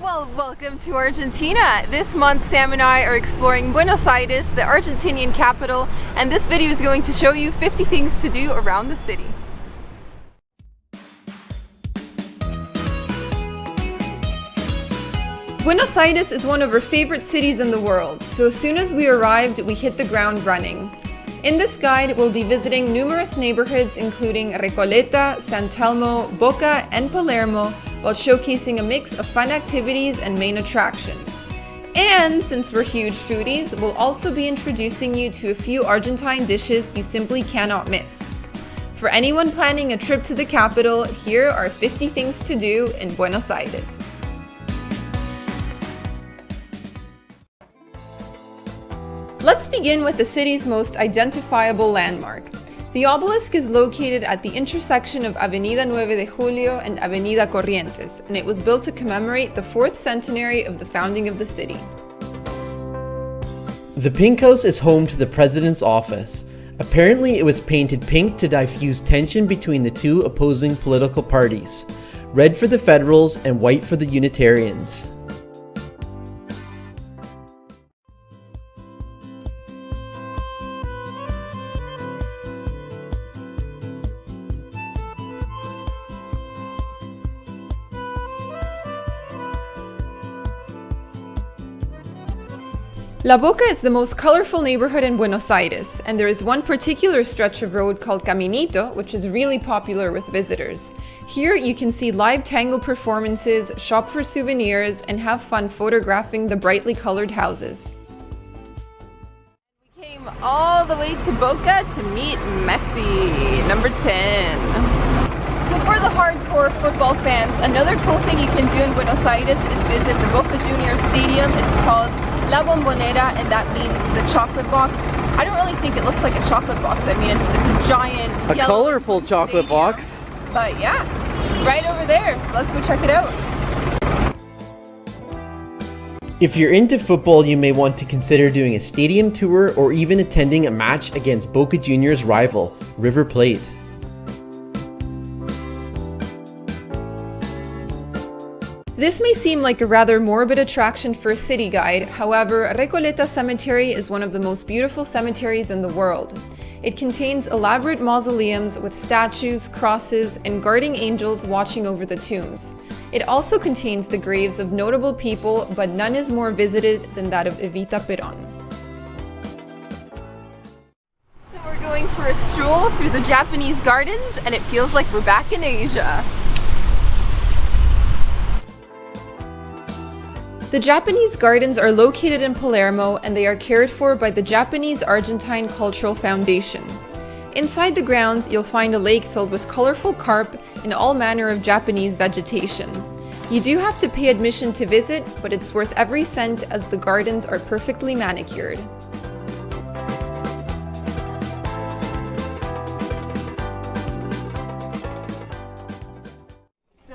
Well, welcome to Argentina. This month Sam and I are exploring Buenos Aires, the Argentinian capital, and this video is going to show you 50 things to do around the city. Buenos Aires is one of our favorite cities in the world, so as soon as we arrived, we hit the ground running. In this guide, we'll be visiting numerous neighborhoods including Recoleta, San Telmo, Boca, and Palermo, while showcasing a mix of fun activities and main attractions. And since we're huge foodies, we'll also be introducing you to a few Argentine dishes you simply cannot miss. For anyone planning a trip to the capital, here are 50 things to do in Buenos Aires. Let's begin with the city's most identifiable landmark. The Obelisk is located at the intersection of Avenida 9 de Julio and Avenida Corrientes, and it was built to commemorate the 4th centenary of the founding of the city. The Pink House is home to the President's office. Apparently, it was painted pink to diffuse tension between the two opposing political parties, red for the Federals and white for the Unitarians. La Boca is the most colorful neighborhood in Buenos Aires, and there is one particular stretch of road called Caminito, which is really popular with visitors. Here you can see live tango performances, shop for souvenirs, and have fun photographing the brightly colored houses. We came all the way to Boca to meet Messi, number 10. So for the hardcore football fans, another cool thing you can do in Buenos Aires is visit the Boca Juniors stadium. It's called La Bombonera, and that means the chocolate box. I don't really think it looks like a chocolate box. I mean, it's this giant A colorful chocolate box. But yeah, it's right over there, so let's go check it out. If you're into football, you may want to consider doing a stadium tour or even attending a match against Boca Juniors' rival, River Plate. This may seem like a rather morbid attraction for a city guide, however, Recoleta Cemetery is one of the most beautiful cemeteries in the world. It contains elaborate mausoleums with statues, crosses, and guardian angels watching over the tombs. It also contains the graves of notable people, but none is more visited than that of Evita. So we're going for a stroll through the Japanese gardens, and it feels like we're back in Asia. The Japanese gardens are located in Palermo, and they are cared for by the Japanese Argentine Cultural Foundation. Inside the grounds, you'll find a lake filled with colorful carp and all manner of Japanese vegetation. You do have to pay admission to visit, but it's worth every cent as the gardens are perfectly manicured.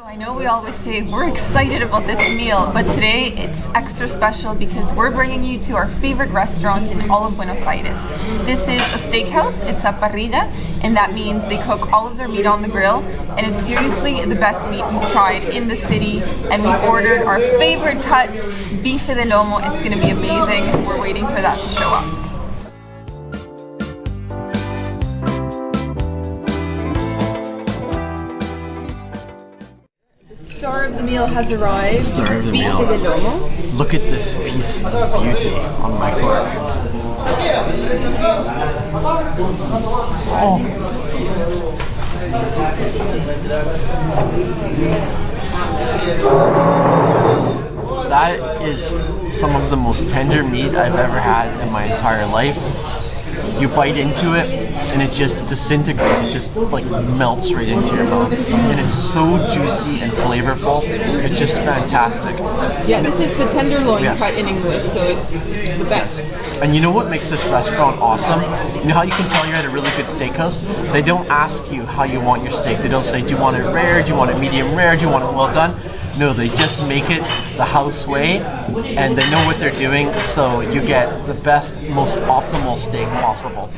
I know we always say we're excited about this meal, but today it's extra special because we're bringing you to our favorite restaurant in all of Buenos Aires. This is a steakhouse, it's a parrilla, and that means they cook all of their meat on the grill, and it's seriously the best meat we've tried in the city, and we've ordered our favorite cut, bife de lomo. It's going to be amazing. We're waiting for that to show up. Star of the meal has arrived. Star of the meal. Bife de lomo. Look at this piece of beauty on my fork. Oh. That is some of the most tender meat I've ever had in my entire life. You bite into it and it just disintegrates, it just like melts right into your mouth. And it's so juicy and flavorful, it's just fantastic. Yeah, this is the tenderloin Yes. cut in English, so it's the best. And you know what makes this restaurant awesome? You know how you can tell you're at a really good steakhouse? They don't ask you how you want your steak. They don't say, do you want it rare, do you want it medium rare, do you want it well done? No, they just make it the house way, and they know what they're doing, so you get the best, most optimal steak possible.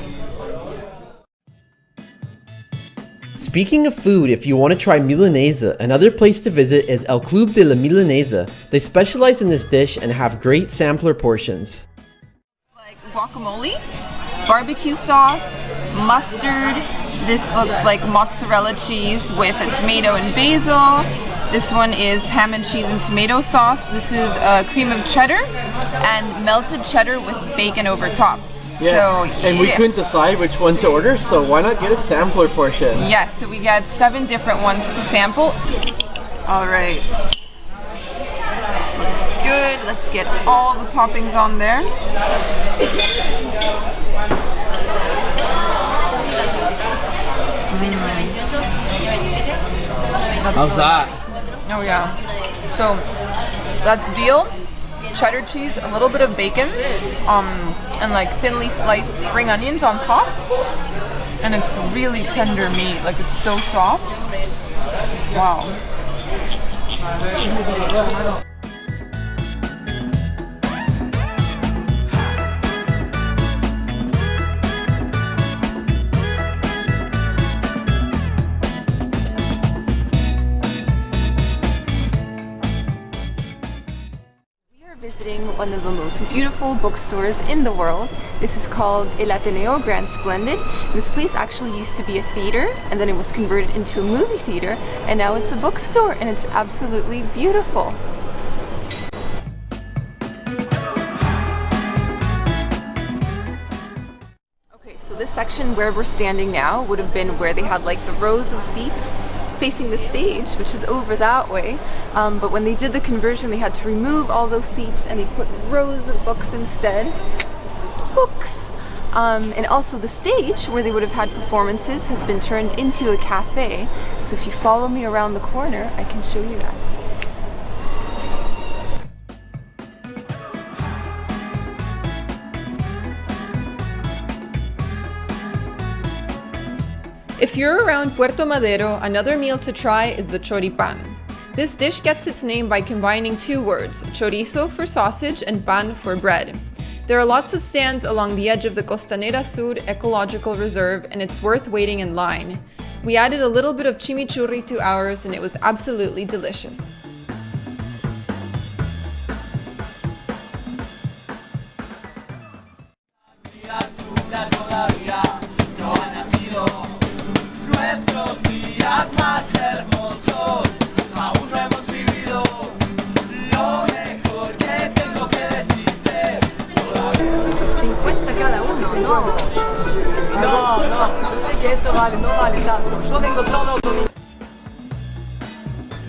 Speaking of food, if you want to try Milanesa, another place to visit is El Club de la Milanesa. They specialize in this dish and have great sampler portions. Like guacamole, barbecue sauce, mustard. This looks like mozzarella cheese with a tomato and basil. This one is ham and cheese and tomato sauce. This is cream of cheddar and melted cheddar with bacon over top. Yeah, so, and we couldn't decide which one to order, so why not get a sampler portion? Yes, so we got 7 different ones to sample. All right, this looks good. Let's get all the toppings on there. How's that? Oh yeah. So that's veal, cheddar cheese, a little bit of bacon, and like thinly sliced spring onions on top. And it's really tender meat, like it's so soft. Wow. Visiting one of the most beautiful bookstores in the world. This is called El Ateneo Grand Splendid. This place actually used to be a theater, and then it was converted into a movie theater, and now it's a bookstore, and it's absolutely beautiful. Okay, so this section where we're standing now would have been where they had like the rows of seats facing the stage, which is over that way, but when they did the conversion they had to remove all those seats and they put rows of books instead. Books! And also the stage where they would have had performances has been turned into a cafe, so if you follow me around the corner I can show you that. If you're around Puerto Madero, another meal to try is the choripan. This dish gets its name by combining 2 words, chorizo for sausage and pan for bread. There are lots of stands along the edge of the Costanera Sur Ecological Reserve, and it's worth waiting in line. We added a little bit of chimichurri to ours and it was absolutely delicious.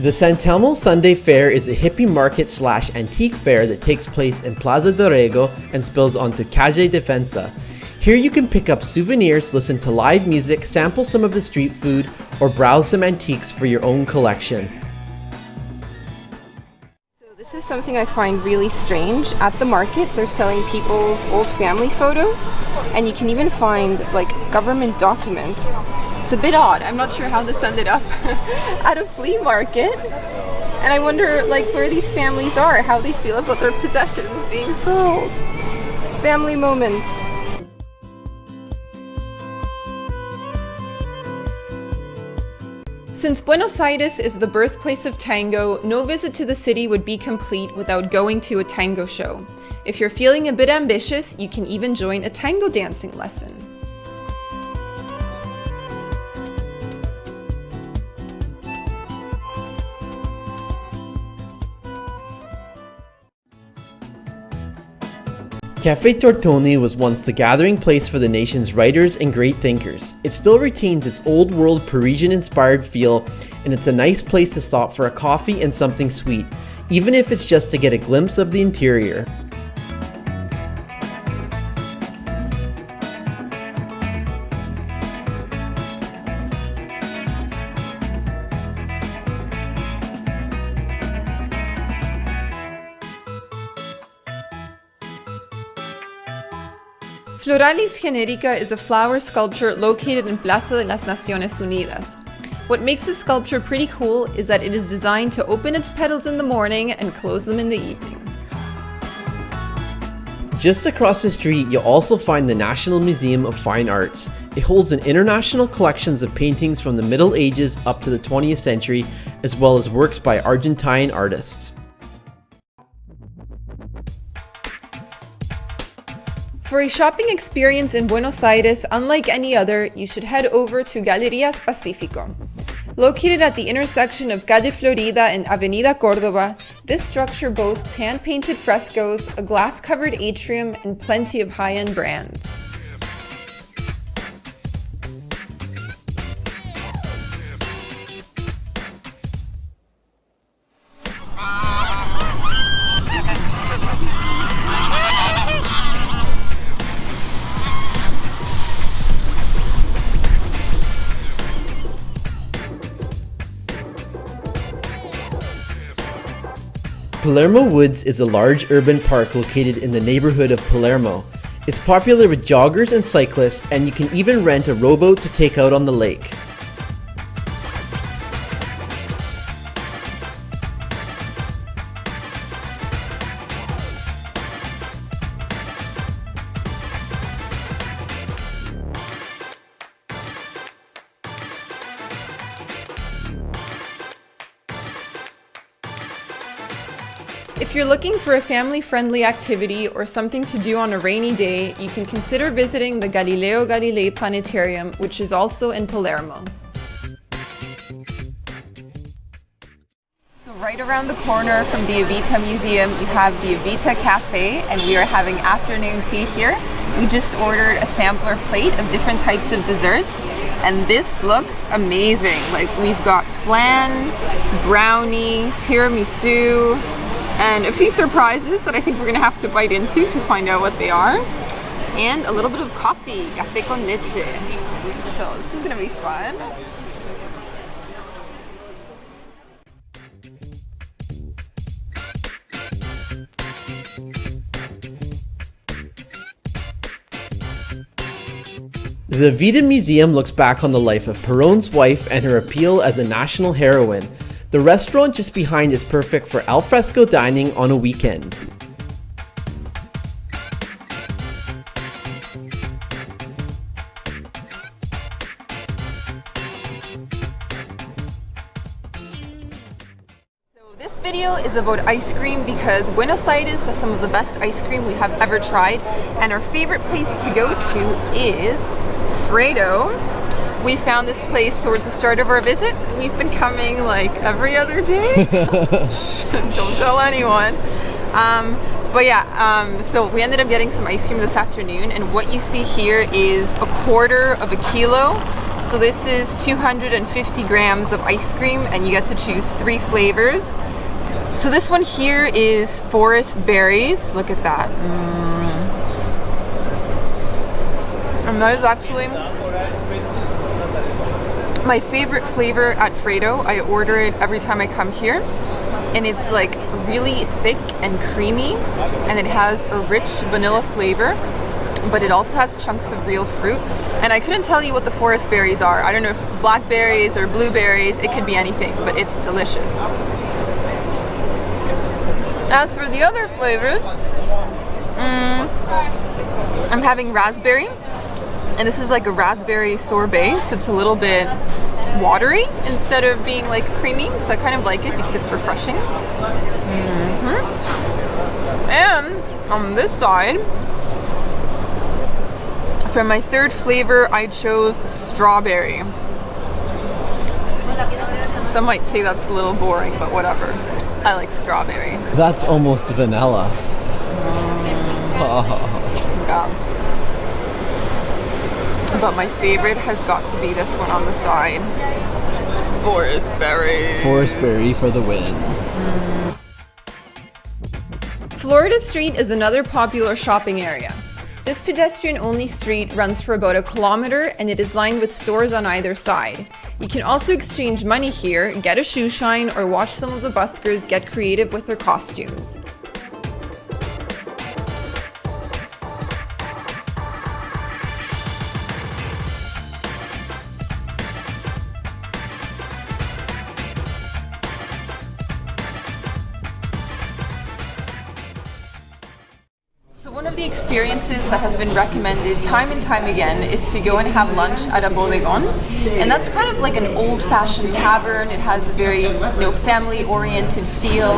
The San Telmo Sunday Fair is a hippie market / antique fair that takes place in Plaza Dorrego and spills onto Calle Defensa. Here you can pick up souvenirs, listen to live music, sample some of the street food, or browse some antiques for your own collection. This is something I find really strange. At the market, they're selling people's old family photos, and you can even find like government documents. It's a bit odd. I'm not sure how this ended up at a flea market. And I wonder like where these families are, how they feel about their possessions being sold. Family moments. Since Buenos Aires is the birthplace of tango, no visit to the city would be complete without going to a tango show. If you're feeling a bit ambitious, you can even join a tango dancing lesson. Café Tortoni was once the gathering place for the nation's writers and great thinkers. It still retains its old world Parisian-inspired feel, and it's a nice place to stop for a coffee and something sweet, even if it's just to get a glimpse of the interior. Floralis Genérica is a flower sculpture located in Plaza de las Naciones Unidas. What makes this sculpture pretty cool is that it is designed to open its petals in the morning and close them in the evening. Just across the street, you'll also find the National Museum of Fine Arts. It holds an international collections of paintings from the Middle Ages up to the 20th century, as well as works by Argentine artists. For a shopping experience in Buenos Aires unlike any other, you should head over to Galerías Pacífico. Located at the intersection of Calle Florida and Avenida Córdoba, this structure boasts hand-painted frescoes, a glass-covered atrium, and plenty of high-end brands. Palermo Woods is a large urban park located in the neighborhood of Palermo. It's popular with joggers and cyclists, and you can even rent a rowboat to take out on the lake. If you're looking for a family-friendly activity or something to do on a rainy day, you can consider visiting the Galileo Galilei Planetarium, which is also in Palermo. So right around the corner from the Evita Museum, you have the Evita Cafe, and we are having afternoon tea here. We just ordered a sampler plate of different types of desserts, and this looks amazing. Like, we've got flan, brownie, tiramisu, and a few surprises that I think we're gonna have to bite into to find out what they are. And a little bit of coffee, café con leche. So this is gonna be fun. The Evita Museum looks back on the life of Perón's wife and her appeal as a national heroine. The restaurant just behind is perfect for alfresco dining on a weekend. This video is about ice cream because Buenos Aires has some of the best ice cream we have ever tried, and our favorite place to go to is Fredo. We found this place towards the start of our visit. We've been coming like every other day. Don't tell anyone. But yeah, so we ended up getting some ice cream this afternoon, and what you see here is a quarter of a kilo. So this is 250 grams of ice cream, and you get to choose 3 flavors. So this one here is forest berries. Look at that. And that is actually my favorite flavor at Fredo. I order it every time I come here, and it's like really thick and creamy, and it has a rich vanilla flavor, but it also has chunks of real fruit. And I couldn't tell you what the forest berries are. I don't know if it's blackberries or blueberries. It could be anything, but it's delicious. As for the other flavors, I'm having raspberry, and this is like a raspberry sorbet, so it's a little bit watery instead of being like creamy, so I kind of like it because it's refreshing. And on this side, for my third flavor, I chose strawberry. Some might say that's a little boring, but whatever. I like strawberry. That's almost vanilla. Yeah. But my favorite has got to be this one on the side. Forest berry. Forest berry for the win. Florida Street is another popular shopping area. This pedestrian-only street runs for about 1 kilometer, and it is lined with stores on either side. You can also exchange money here, get a shoe shine, or watch some of the buskers get creative with their costumes. of the experiences that has been recommended time and time again is to go and have lunch at a bodegon. And that's kind of like an old-fashioned tavern. It has a very, family-oriented feel.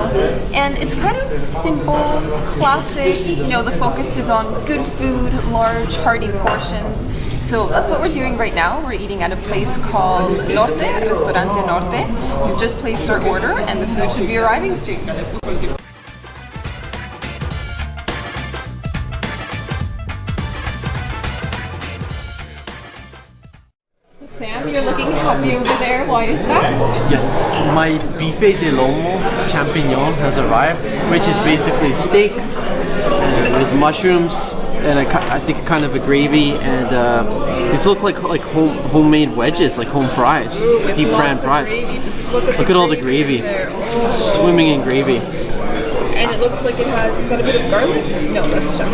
And it's kind of simple, classic. The focus is on good food, large, hearty portions. So that's what we're doing right now. We're eating at a place called Norte, Restaurante Norte. We've just placed our order and the food should be arriving soon. Sam, you're looking happy over there. Why is that? Yes, my bife de lomo champignon has arrived, which is basically steak with mushrooms and I think kind of a gravy, and these look like homemade wedges, like home fries, ooh, deep fried fries. Just look at all the gravy, swimming in gravy. And it looks like it has, is that a bit of garlic? No, that's chef.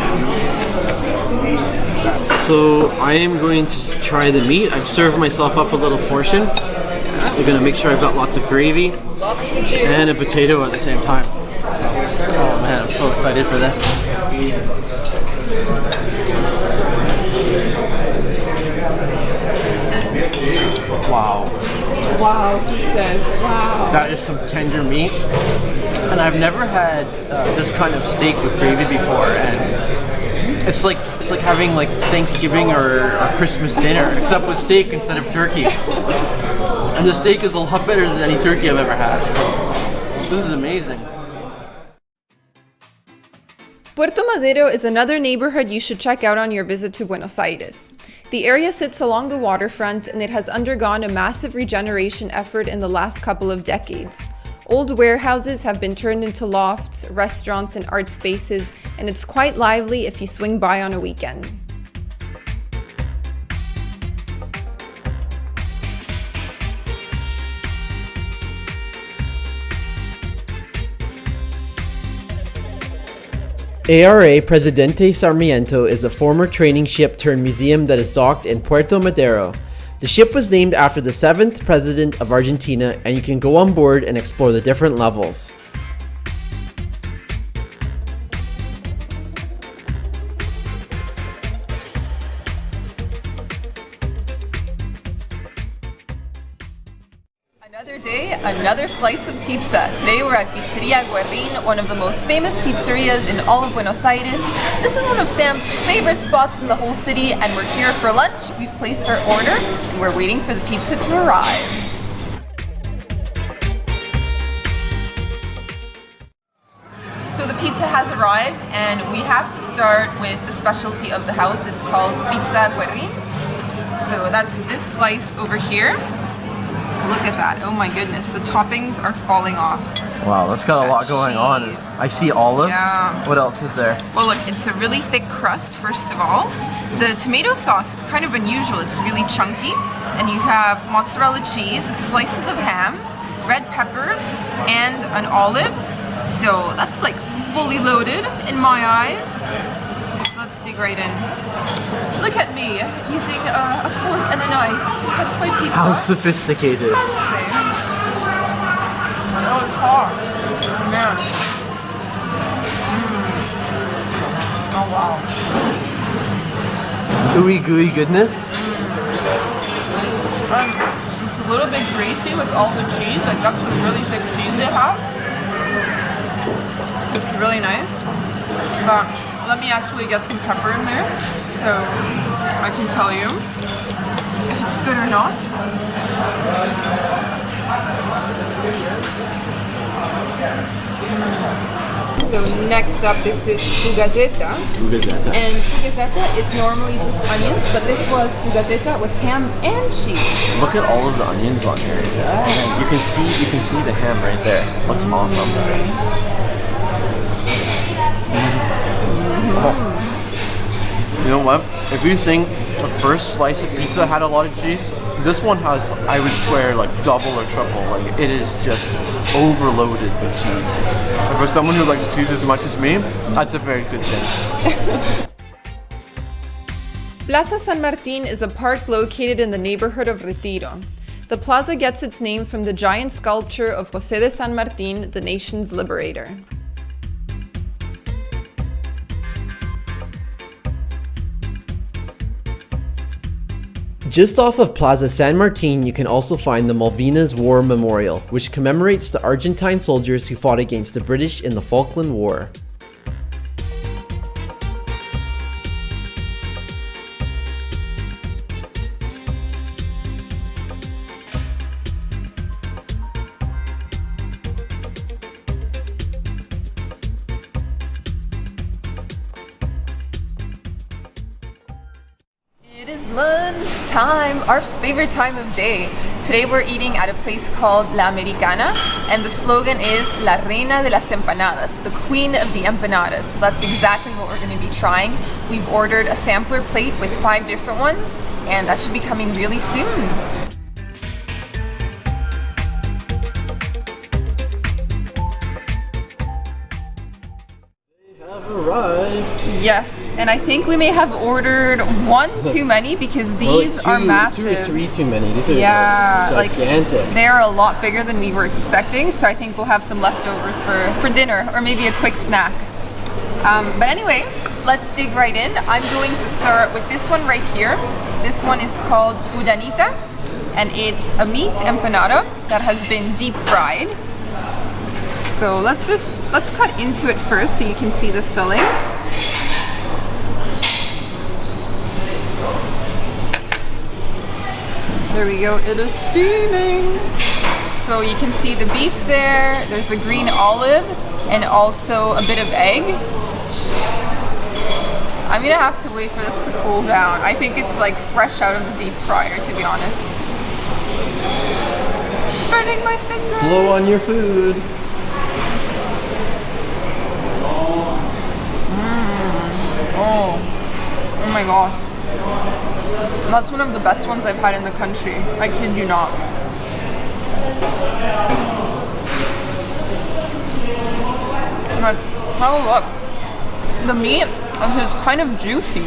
So I am going to try the meat. I've served myself up a little portion. I'm gonna make sure I've got lots of gravy and a potato at the same time. Oh man, I'm so excited for this. Wow. Wow, he says, wow. That is some tender meat. And I've never had this kind of steak with gravy before, and it's like having like Thanksgiving or Christmas dinner, except with steak instead of turkey. And the steak is a lot better than any turkey I've ever had. So this is amazing. Puerto Madero is another neighborhood you should check out on your visit to Buenos Aires. The area sits along the waterfront and it has undergone a massive regeneration effort in the last couple of decades. Old warehouses have been turned into lofts, restaurants, and art spaces, and it's quite lively if you swing by on a weekend. ARA Presidente Sarmiento is a former training ship turned museum that is docked in Puerto Madero. The ship was named after the 7th president of Argentina, and you can go on board and explore the different levels. Another day, another slice of pizza. Today we're at Pizzeria Guerrin, one of the most famous pizzerias in all of Buenos Aires. This is one of Sam's favorite spots in the whole city, and we're here for lunch. We've placed our order and we're waiting for the pizza to arrive. So the pizza has arrived and we have to start with the specialty of the house. It's called Pizza Guerrin. So that's this slice over here. Look at that. Oh my goodness, the toppings are falling off. Wow, that's got a lot going on. I see olives. Yeah. What else is there? Well, look, it's a really thick crust, first of all. The tomato sauce is kind of unusual. It's really chunky. And you have mozzarella cheese, slices of ham, red peppers, and an olive. So that's like fully loaded in my eyes. So let's dig right in. Look at me using a fork and a knife to cut my pizza. How sophisticated. Oh, it's hot. Man. Oh, wow. Ooey gooey goodness. It's a little bit greasy with all the cheese. Like, that's some really thick cheese they have. So it's really nice. But let me actually get some pepper in there so I can tell you if it's good or not. So next up, this is fugazeta. Fugazeta. And fugazeta is normally just onions, but this was fugazeta with ham and cheese. Look at all of the onions on here. And you can see the ham right there. Looks awesome. Oh. You know what? If you think the first slice of pizza had a lot of cheese, this one has, I would swear, like double or triple. Like, it is just overloaded with cheese. And for someone who likes cheese as much as me, that's a very good thing. Plaza San Martin is a park located in the neighborhood of Retiro. The plaza gets its name from the giant sculpture of José de San Martín, the nation's liberator. Just off of Plaza San Martin, you can also find the Malvinas War Memorial, which commemorates the Argentine soldiers who fought against the British in the Falkland War. Lunchtime, our favorite time of day. Today we're eating at a place called La Americana, and the slogan is La Reina de las Empanadas, the Queen of the Empanadas. So that's exactly what we're going to be trying. We've ordered a sampler plate with 5 different ones, and that should be coming really soon. Arrived. Yes, and I think we may have ordered one too many because these are massive. 2 or 3 too many. These are gigantic. Like, they're a lot bigger than we were expecting, so I think we'll have some leftovers for dinner or maybe a quick snack. But anyway, let's dig right in. I'm going to start with this one right here. This one is called Udanita, and it's a meat empanada that has been deep fried. So let's cut into it first so you can see the filling. There we go, it is steaming. So you can see the beef there, there's a green olive, and also a bit of egg. I'm gonna have to wait for this to cool down. I think it's like fresh out of the deep fryer, to be honest. It's burning my fingers. Blow on your food. Oh my gosh. That's one of the best ones I've had in the country. I kid you not. But have a look. The meat is kind of juicy.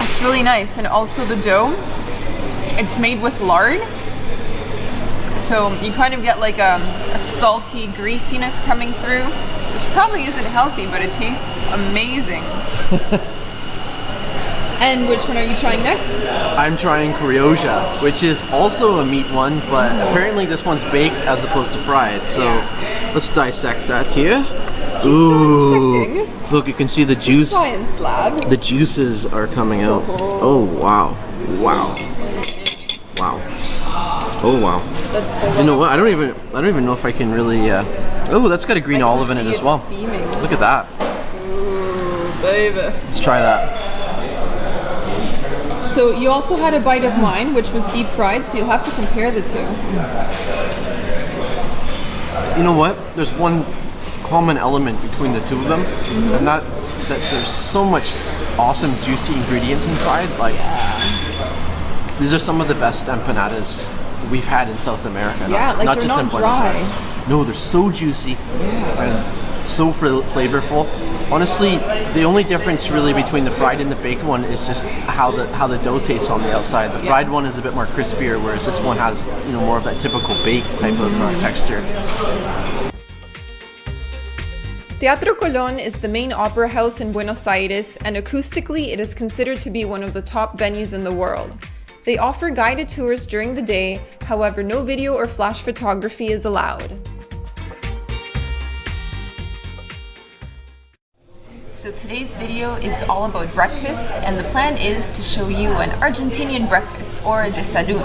It's really nice. And also the dough, it's made with lard. So you kind of get like a salty greasiness coming through, which probably isn't healthy, but it tastes amazing. And which one are you trying next? I'm trying criolla, which is also a meat one, but apparently this one's baked as opposed to fried. So let's dissect that here. Ooh, look, you can see the juice. Science lab. The juices are coming out. Oh wow, wow, wow. Oh wow. You know what? I don't even know if I can really. Oh, that's got a green olive in it as well. Steaming. Look at that. Ooh, baby. Let's try that. So you also had a bite of mine, which was deep fried, so you'll have to compare the two. You know what? There's one common element between the two of them, and that there's so much awesome juicy ingredients inside. Like these are some of the best empanadas we've had in South America. Not just in Buenos Aires. No, they're so juicy and so flavorful. Honestly, the only difference really between the fried and the baked one is just how the dough tastes on the outside. The fried one is a bit more crispier, whereas this one has more of that typical baked type of texture. Teatro Colón is the main opera house in Buenos Aires, and acoustically it is considered to be one of the top venues in the world. They offer guided tours during the day, however no video or flash photography is allowed. So today's video is all about breakfast, and the plan is to show you an Argentinian breakfast, or desayuno.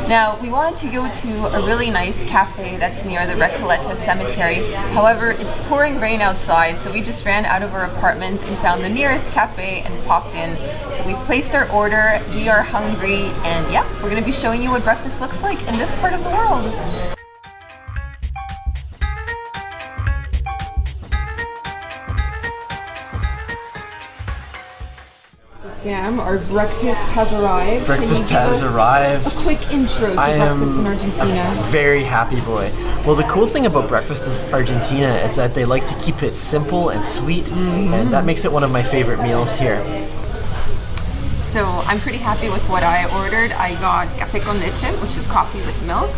Now, we wanted to go to a really nice cafe that's near the Recoleta cemetery. However, it's pouring rain outside, so we just ran out of our apartment and found the nearest cafe and popped in. So we've placed our order, we are hungry, and yeah, we're gonna be showing you what breakfast looks like in this part of the world. Sam, our breakfast has arrived. Breakfast has arrived. A quick intro to breakfast in Argentina. A very happy boy. Well, the cool thing about breakfast in Argentina is that they like to keep it simple and sweet, and that makes it one of my favorite meals here. So I'm pretty happy with what I ordered. I got café con leche, which is coffee with milk.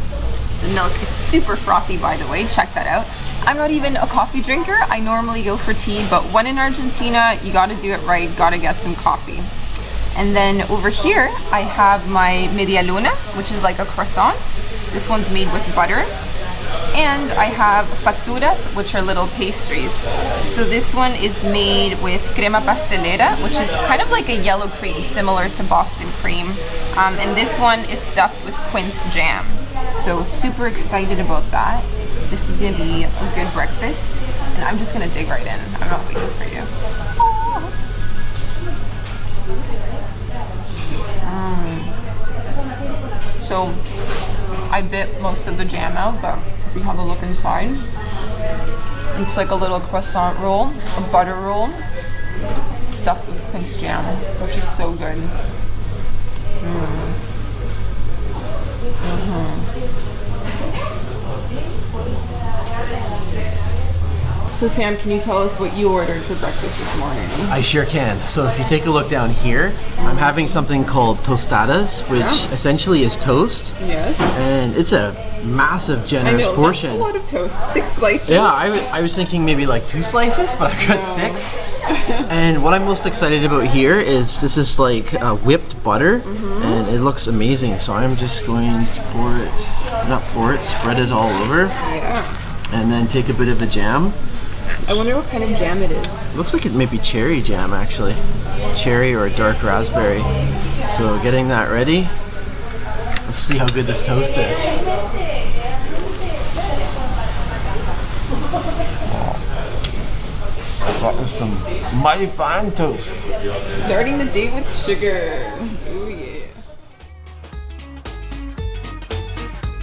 The milk is super frothy, by the way. Check that out. I'm not even a coffee drinker. I normally go for tea, but when in Argentina, you gotta do it right. Gotta get some coffee. And then over here, I have my media luna, which is like a croissant. This one's made with butter. And I have facturas, which are little pastries. So this one is made with crema pastelera, which is kind of like a yellow cream, similar to Boston cream. And this one is stuffed with quince jam. So super excited about that. This is gonna be a good breakfast. And I'm just gonna dig right in. I'm not waiting for you. So I bit most of the jam out, but if you have a look inside, it's like a little croissant roll, a butter roll, stuffed with quince jam, which is so good. So Sam, can you tell us what you ordered for breakfast this morning? I sure can. So if you take a look down here, I'm having something called tostadas, which essentially is toast. Yes. And it's a massive, generous portion. That's a lot of toast. 6 slices. Yeah, I was thinking maybe like 2 slices, but I got 6. And what I'm most excited about here is this is like whipped butter, and it looks amazing. So I'm just going to spread it all over. Yeah. And then take a bit of a jam. I wonder what kind of jam it is. Looks like it may be cherry jam, actually. Cherry or a dark raspberry. So getting that ready. Let's see how good this toast is. That was some mighty fine toast. Starting the day with sugar. Ooh, yeah.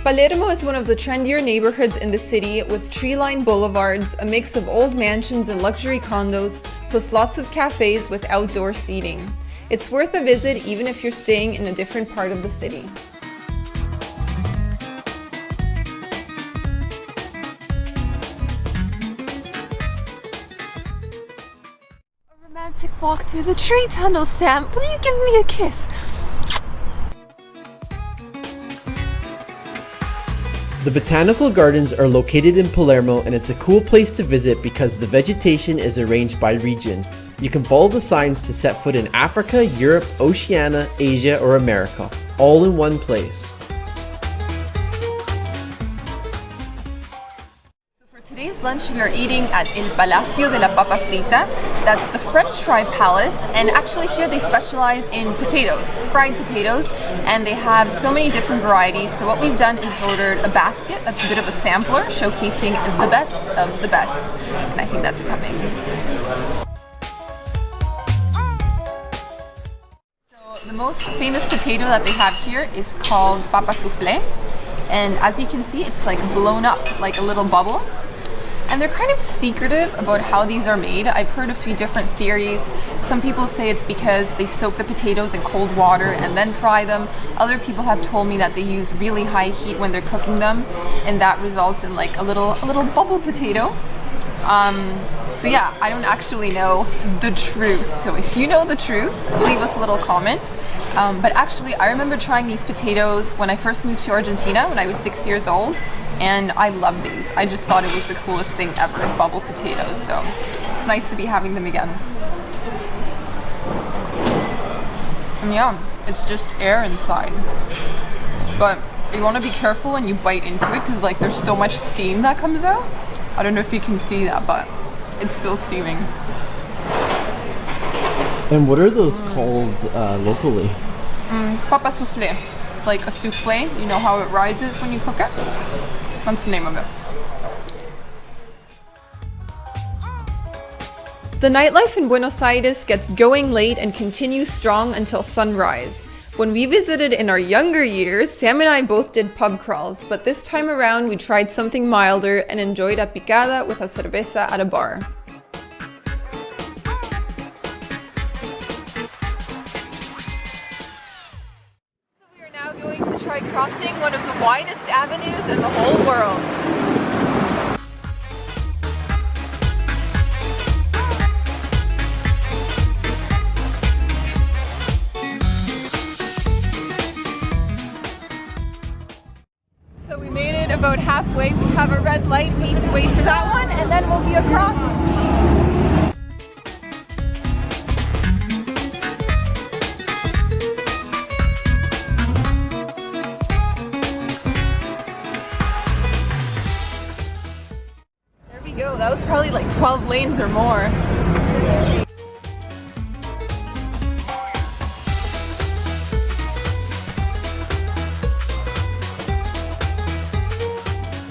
Palermo is one of the trendier neighborhoods in the city with tree-lined boulevards, a mix of old mansions and luxury condos, plus lots of cafes with outdoor seating. It's worth a visit even if you're staying in a different part of the city. A romantic walk through the tree tunnel, Sam. Will you give me a kiss? The botanical gardens are located in Palermo, and it's a cool place to visit because the vegetation is arranged by region. You can follow the signs to set foot in Africa, Europe, Oceania, Asia, or America, all in one place. Today's lunch we are eating at El Palacio de la Papa Frita. That's the French fry palace, and actually here they specialize in potatoes, fried potatoes, and they have so many different varieties. So what we've done is ordered a basket that's a bit of a sampler showcasing the best of the best, and I think that's coming. So the most famous potato that they have here is called Papa Soufflé, and as you can see it's like blown up like a little bubble. And they're kind of secretive about how these are made. I've heard a few different theories. Some people say it's because they soak the potatoes in cold water and then fry them. Other people have told me that they use really high heat when they're cooking them, and that results in like a little bubble potato. So yeah, I don't actually know the truth. So if you know the truth, leave us a little comment. But actually, I remember trying these potatoes when I first moved to Argentina when I was 6 years old. And I love these. I just thought it was the coolest thing ever, bubble potatoes. So it's nice to be having them again. And yeah, it's just air inside. But you want to be careful when you bite into it because like there's so much steam that comes out. I don't know if you can see that, but it's still steaming. And what are those called locally? Papa soufflé. Like a soufflé, you know how it rises when you cook it? That's the name of it. The nightlife in Buenos Aires gets going late and continues strong until sunrise. When we visited in our younger years, Sam and I both did pub crawls, but this time around we tried something milder and enjoyed a picada with a cerveza at a bar. Crossing one of the widest avenues in the whole world. So we made it about halfway. We have a red light. We need to wait for that one, and then we'll be across. 12 lanes or more.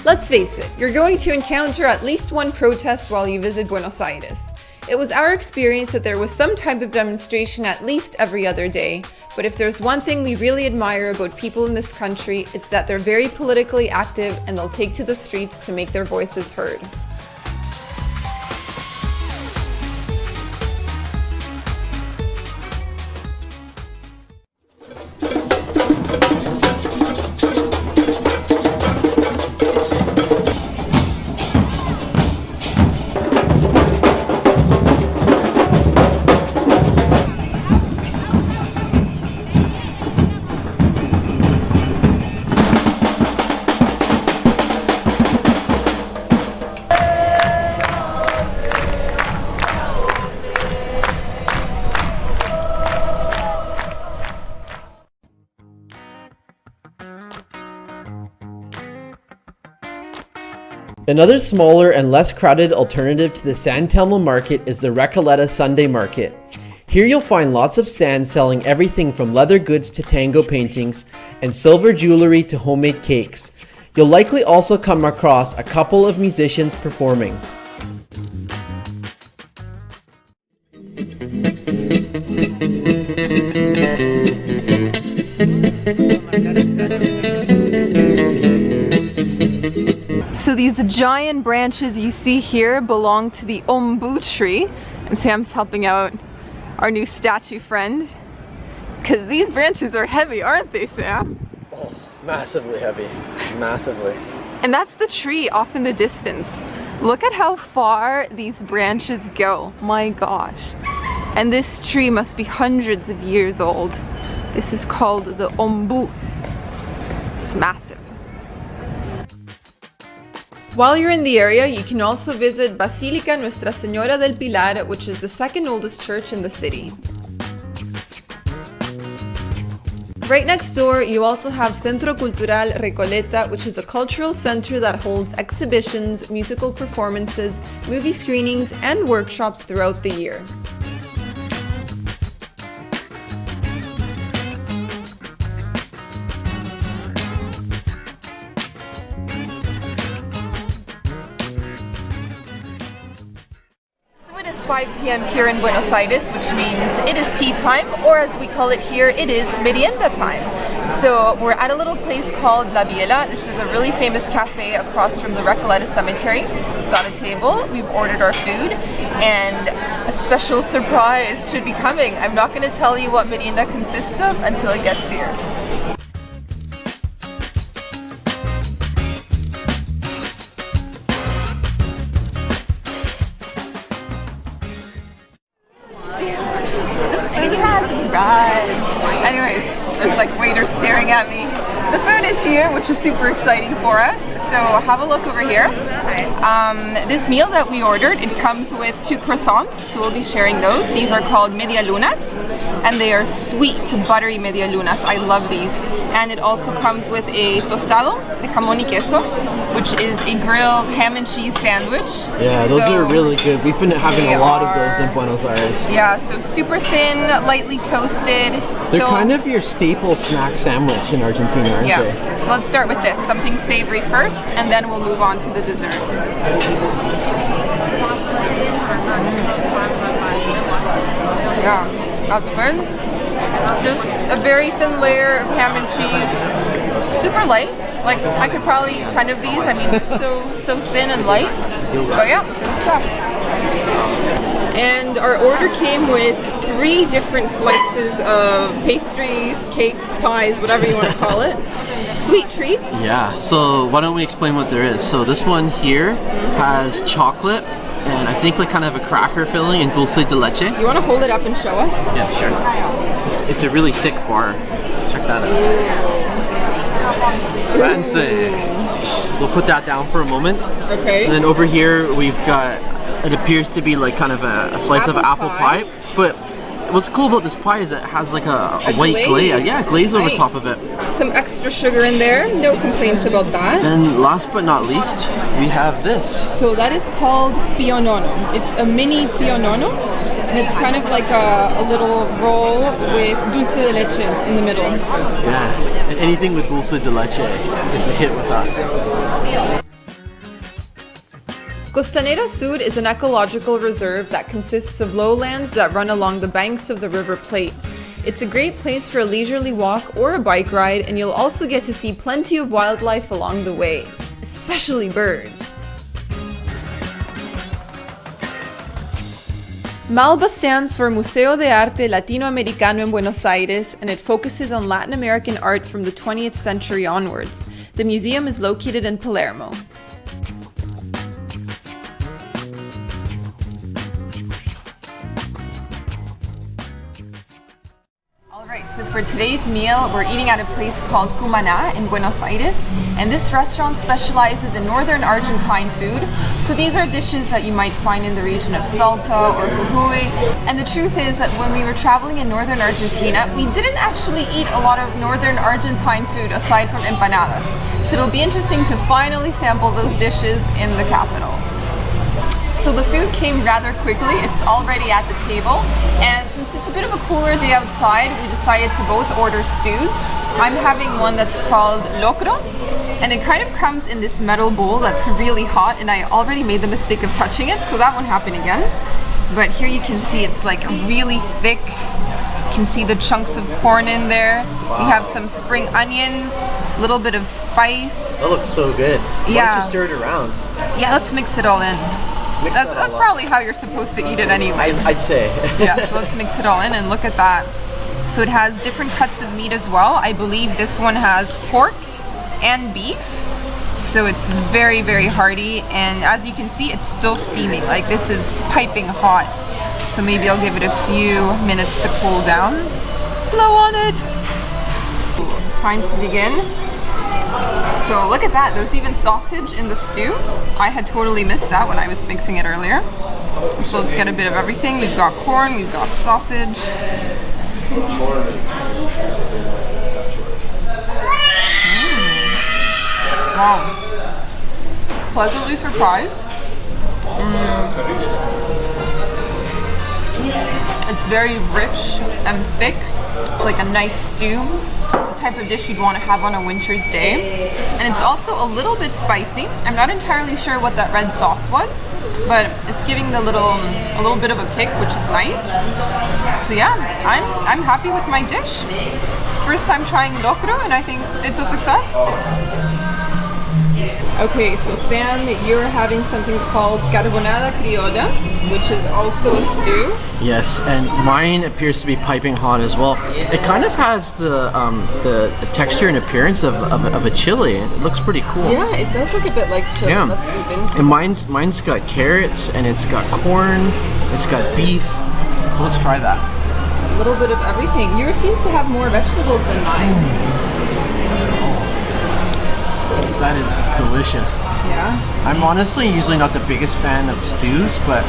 Let's face it, you're going to encounter at least one protest while you visit Buenos Aires. It was our experience that there was some type of demonstration at least every other day, but if there's one thing we really admire about people in this country, it's that they're very politically active and they'll take to the streets to make their voices heard. Another smaller and less crowded alternative to the San Telmo market is the Recoleta Sunday Market. Here you'll find lots of stands selling everything from leather goods to tango paintings and silver jewelry to homemade cakes. You'll likely also come across a couple of musicians performing. So these giant branches you see here belong to the ombu tree, and Sam's helping out our new statue friend because these branches are heavy, aren't they, Sam? Oh, massively heavy, massively. And that's the tree off in the distance. Look at how far these branches go, my gosh. And this tree must be hundreds of years old. This is called the ombu. It's massive. While you're in the area, you can also visit Basílica Nuestra Señora del Pilar, which is the second oldest church in the city. Right next door, you also have Centro Cultural Recoleta, which is a cultural center that holds exhibitions, musical performances, movie screenings, and workshops throughout the year. It is 5 p.m. here in Buenos Aires, which means it is tea time, or as we call it here, it is merienda time. So we're at a little place called La Biela. This is a really famous cafe across from the Recoleta Cemetery. We've got a table, we've ordered our food, and a special surprise should be coming. I'm not going to tell you what merienda consists of until it gets here. Anyways, there's like waiters staring at me. The food is here, which is super exciting for us. So have a look over here. This meal that we ordered, it comes with 2 croissants, so we'll be sharing those. These are called media lunas, and they are sweet, buttery media lunas. I love these. And it also comes with a tostado de jamón y queso, which is a grilled ham and cheese sandwich. Yeah, those are really good. We've been having a lot of those in Buenos Aires. Yeah, so super thin, lightly toasted. They're kind of your staple snack sandwich in Argentina, aren't they? So let's start with this. Something savory first, and then we'll move on to the desserts. Yeah, that's good. Just a very thin layer of ham and cheese. Super light. Like, I could probably eat 10 of these. I mean, they're so thin and light. But yeah, good stuff. And our order came with 3 different slices of pastries, cakes, pies, whatever you want to call it. Sweet treats. Yeah, so why don't we explain what there is. So this one here has chocolate and I think like kind of a cracker filling and dulce de leche. You want to hold it up and show us? Yeah, sure. It's a really thick bar. Check that out. Fancy. So we'll put that down for a moment. Okay. And then over here we've got, it appears to be like kind of a slice of apple pie. But what's cool about this pie is that it has like a white glaze. glaze over Nice. top of it. Some extra sugar in there. No complaints about that. And last but not least, we have this. So that is called pionono. It's a mini pionono. And it's kind of like a little roll with dulce de leche in the middle. Yeah, and anything with dulce de leche is a hit with us. Costanera Sur is an ecological reserve that consists of lowlands that run along the banks of the River Plate. It's a great place for a leisurely walk or a bike ride, and you'll also get to see plenty of wildlife along the way, especially birds. MALBA stands for Museo de Arte Latinoamericano en Buenos Aires, and it focuses on Latin American art from the 20th century onwards. The museum is located in Palermo. So for today's meal, we're eating at a place called Cumaná in Buenos Aires, and this restaurant specializes in northern Argentine food. So these are dishes that you might find in the region of Salta or Jujuy. And the truth is that when we were traveling in northern Argentina, we didn't actually eat a lot of northern Argentine food aside from empanadas. So it'll be interesting to finally sample those dishes in the capital. So the food came rather quickly. It's already at the table, and since it's a bit of a cooler day outside, we decided to both order stews. I'm having one that's called locro, and it kind of comes in this metal bowl that's really hot, and I already made the mistake of touching it, so that won't happen again. But here you can see it's like really thick. You can see the chunks of corn in there. Wow. We have some spring onions, a little bit of spice. That looks so good. Why don't you stir it around? Yeah, let's mix it all in. That's probably how you're supposed to eat it anyway. I'd say. Yeah, so let's mix it all in and look at that. So it has different cuts of meat as well. I believe this one has pork and beef. So it's very, very hearty. And as you can see, it's still steaming. Like this is piping hot. So maybe I'll give it a few minutes to cool down. Blow on it. Time to begin. So look at that, there's even sausage in the stew. I had totally missed that when I was mixing it earlier. So let's get a bit of everything. We've got corn, we've got sausage. Wow. Pleasantly surprised. It's very rich and thick. It's like a nice stew. It's the type of dish you'd want to have on a winter's day. And it's also a little bit spicy. I'm not entirely sure what that red sauce was, but it's giving a little bit of a kick, which is nice. So yeah, I'm happy with my dish. First time trying locro, and I think it's a success. Okay, so Sam, you're having something called carbonada criolla, which is also a stew. Yes, and mine appears to be piping hot as well. It kind of has the texture and appearance of a chili. It looks pretty cool. Yeah, it does look a bit like chili. Yeah. Let's zoom in. And mine's got carrots, and it's got corn, it's got beef. Let's try that. A little bit of everything. Yours seems to have more vegetables than mine. That is delicious. Yeah. I'm honestly usually not the biggest fan of stews, but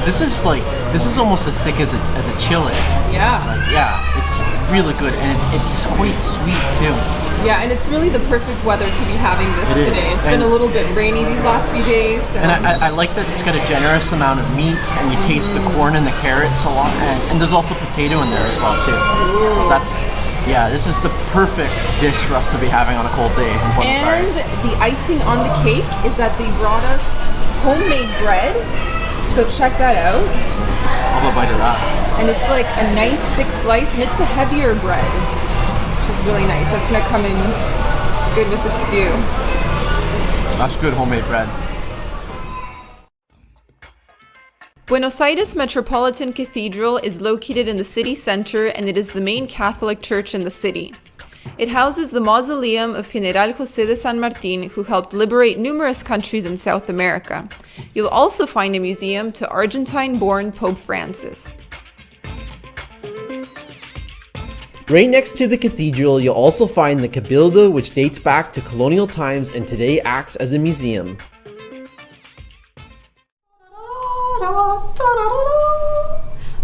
this is almost as thick as a chili. Yeah. Like, yeah, it's really good, and it's quite sweet too. Yeah, and it's really the perfect weather to be having this today. It's been a little bit rainy these last few days. And I like that it's got a generous amount of meat, and you taste the corn and the carrots a lot, and there's also potato in there as well too. So this is the perfect dish for us to be having on a cold day in Buenos Aires. And the icing on the cake is that they brought us homemade bread. So check that out. I'll have a bite of that. And it's like a nice thick slice, and it's a heavier bread, which is really nice. That's gonna come in good with the stew. That's good homemade bread. Buenos Aires Metropolitan Cathedral is located in the city center, and it is the main Catholic church in the city. It houses the mausoleum of General José de San Martín, who helped liberate numerous countries in South America. You'll also find a museum to Argentine-born Pope Francis. Right next to the cathedral, you'll also find the Cabildo, which dates back to colonial times and today acts as a museum.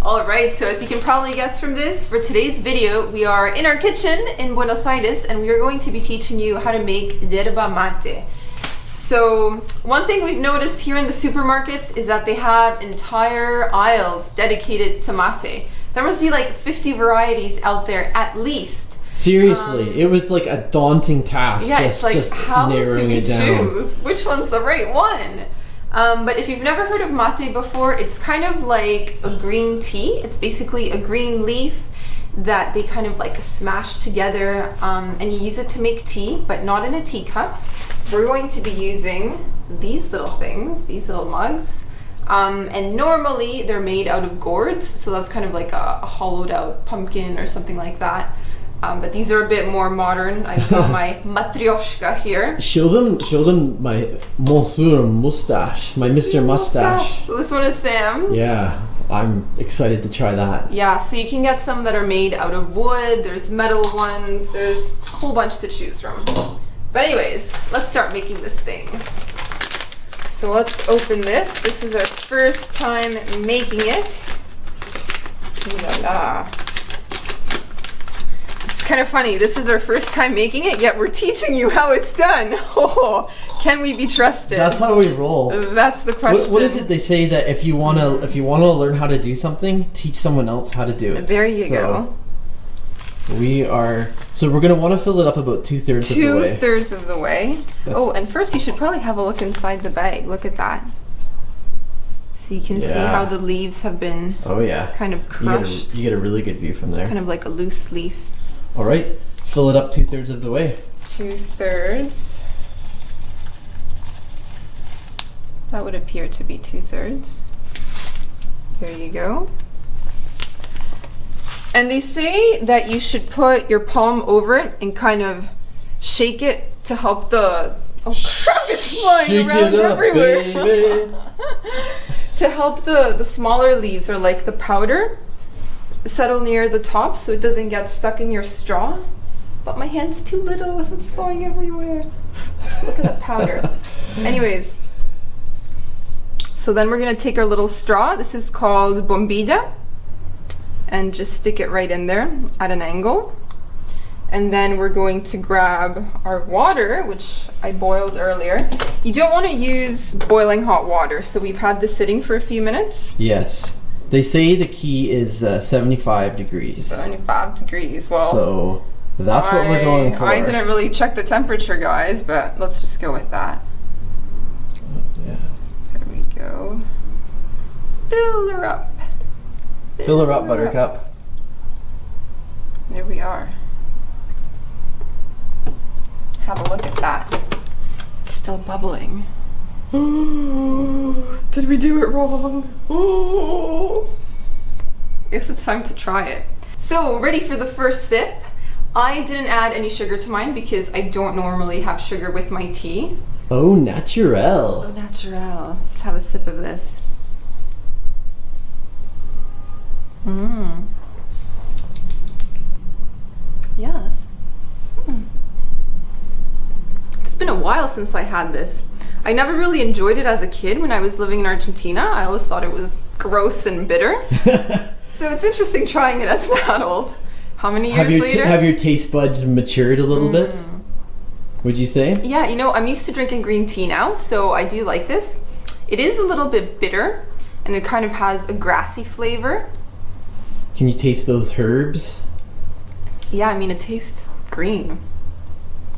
Alright, so as you can probably guess from this, for today's video, we are in our kitchen in Buenos Aires and we are going to be teaching you how to make yerba mate. So one thing we've noticed here in the supermarkets is that they have entire aisles dedicated to mate. There must be like 50 varieties out there at least. Seriously, it was like a daunting task. Yeah, it's like just how do we down. choose? Which one's the right one? But if you've never heard of mate before, it's kind of like a green tea. It's basically a green leaf that they kind of like smash together and you use it to make tea, but not in a teacup. We're going to be using these little things, these little mugs. And normally they're made out of gourds, so that's kind of like a hollowed out pumpkin or something like that. But these are a bit more modern. I've got my matryoshka here. Show them my Monsieur Mustache, my Mr. Mustache. So this one is Sam's. Yeah, I'm excited to try that. Yeah, so you can get some that are made out of wood, there's metal ones, there's a whole bunch to choose from. But anyways, let's start making this thing. So let's open this. This is our first time making it. Ooh la la. It's kind of funny. This is our first time making it, yet we're teaching you how it's done. Oh, can we be trusted? That's how we roll. That's the question. What is it they say that if you wanna learn how to do something, teach someone else how to do it. There you go. We're gonna want to fill it up about 2/3 of the way. 2/3 of the way. Oh, and first you should probably have a look inside the bag. Look at that. So you can see how the leaves have been kind of crushed. You get a really good view from there. It's kind of like a loose leaf. All right, fill it up 2/3 of the way. 2/3. That would appear to be 2/3. There you go. And they say that you should put your palm over it and kind of shake it to help the... Oh crap, it's flying around everywhere. Baby. To help the smaller leaves, or like the powder, settle near the top so it doesn't get stuck in your straw. But my hand's too little, so it's going everywhere. Look at that powder. Anyways, so then we're gonna take our little straw. This is called bombilla. And just stick it right in there at an angle. And then we're going to grab our water, which I boiled earlier. You don't want to use boiling hot water, so we've had this sitting for a few minutes. Yes. They say the key is 75 degrees. 75 degrees, well. So that's what we're going for. I didn't really check the temperature, guys, but let's just go with that. Yeah. There we go. Fill her up. Fill her up, Buttercup. There we are. Have a look at that. It's still bubbling. Did we do it wrong? Guess it's time to try it. So, ready for the first sip. I didn't add any sugar to mine because I don't normally have sugar with my tea. Oh, naturel. Oh, naturel. Let's have a sip of this. Yes. It's been a while since I had this. I never really enjoyed it as a kid when I was living in Argentina. I always thought it was gross and bitter. So it's interesting trying it as an adult. How many years later? Have your taste buds matured a little bit? Would you say? Yeah, you know, I'm used to drinking green tea now, so I do like this. It is a little bit bitter, and it kind of has a grassy flavor. Can you taste those herbs? Yeah, I mean, it tastes green.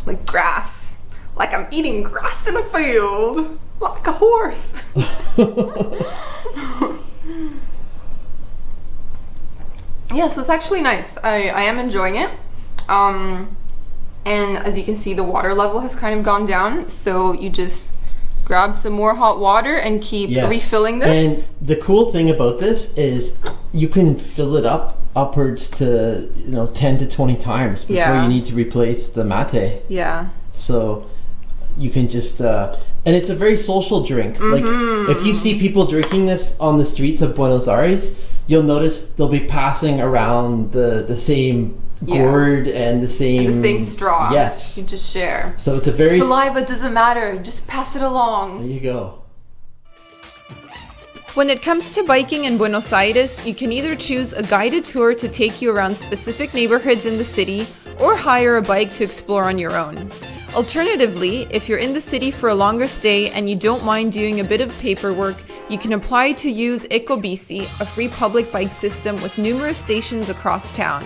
Like grass. Like I'm eating grass in a field. Like a horse. Yeah, so it's actually nice. I am enjoying it. And as you can see, the water level has kind of gone down. So you just grab some more hot water and keep refilling this. And the cool thing about this is you can fill it up upwards to 10 to 20 times before you need to replace the mate. Yeah. So you can just and it's a very social drink. Like if you see people drinking this on the streets of Buenos Aires, you'll notice they'll be passing around the same gourd and the same straw. Yes. You just share. So it's a very... Saliva doesn't matter. Just pass it along. There you go. When it comes to biking in Buenos Aires, you can either choose a guided tour to take you around specific neighborhoods in the city, or hire a bike to explore on your own. Alternatively, if you're in the city for a longer stay and you don't mind doing a bit of paperwork, you can apply to use Ecobici, a free public bike system with numerous stations across town.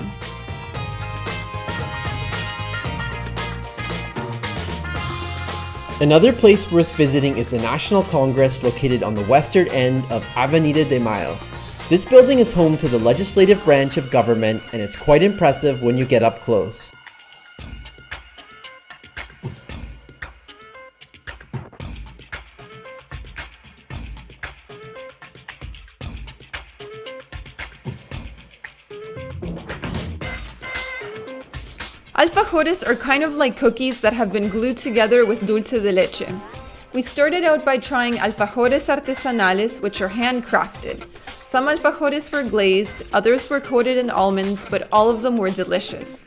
Another place worth visiting is the National Congress located on the western end of Avenida de Mayo. This building is home to the legislative branch of government and it's quite impressive when you get up close. Alfajores are kind of like cookies that have been glued together with dulce de leche. We started out by trying alfajores artesanales, which are handcrafted. Some alfajores were glazed, others were coated in almonds, but all of them were delicious.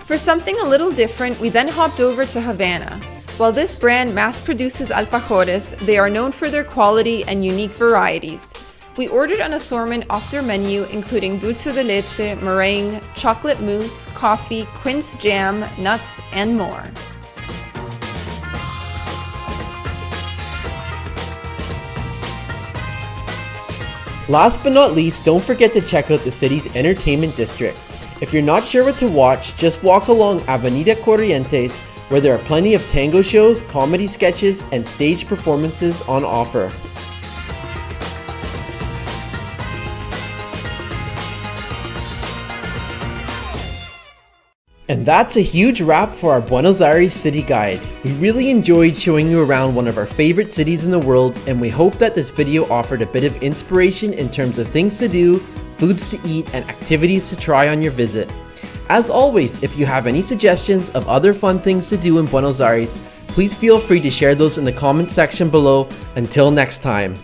For something a little different, we then hopped over to Havana. While this brand mass-produces alfajores, they are known for their quality and unique varieties. We ordered an assortment off their menu, including dulce de leche, meringue, chocolate mousse, coffee, quince jam, nuts, and more. Last but not least, don't forget to check out the city's entertainment district. If you're not sure what to watch, just walk along Avenida Corrientes, where there are plenty of tango shows, comedy sketches, and stage performances on offer. And that's a huge wrap for our Buenos Aires City Guide. We really enjoyed showing you around one of our favorite cities in the world, and we hope that this video offered a bit of inspiration in terms of things to do, foods to eat, and activities to try on your visit. As always, if you have any suggestions of other fun things to do in Buenos Aires, please feel free to share those in the comments section below. Until next time.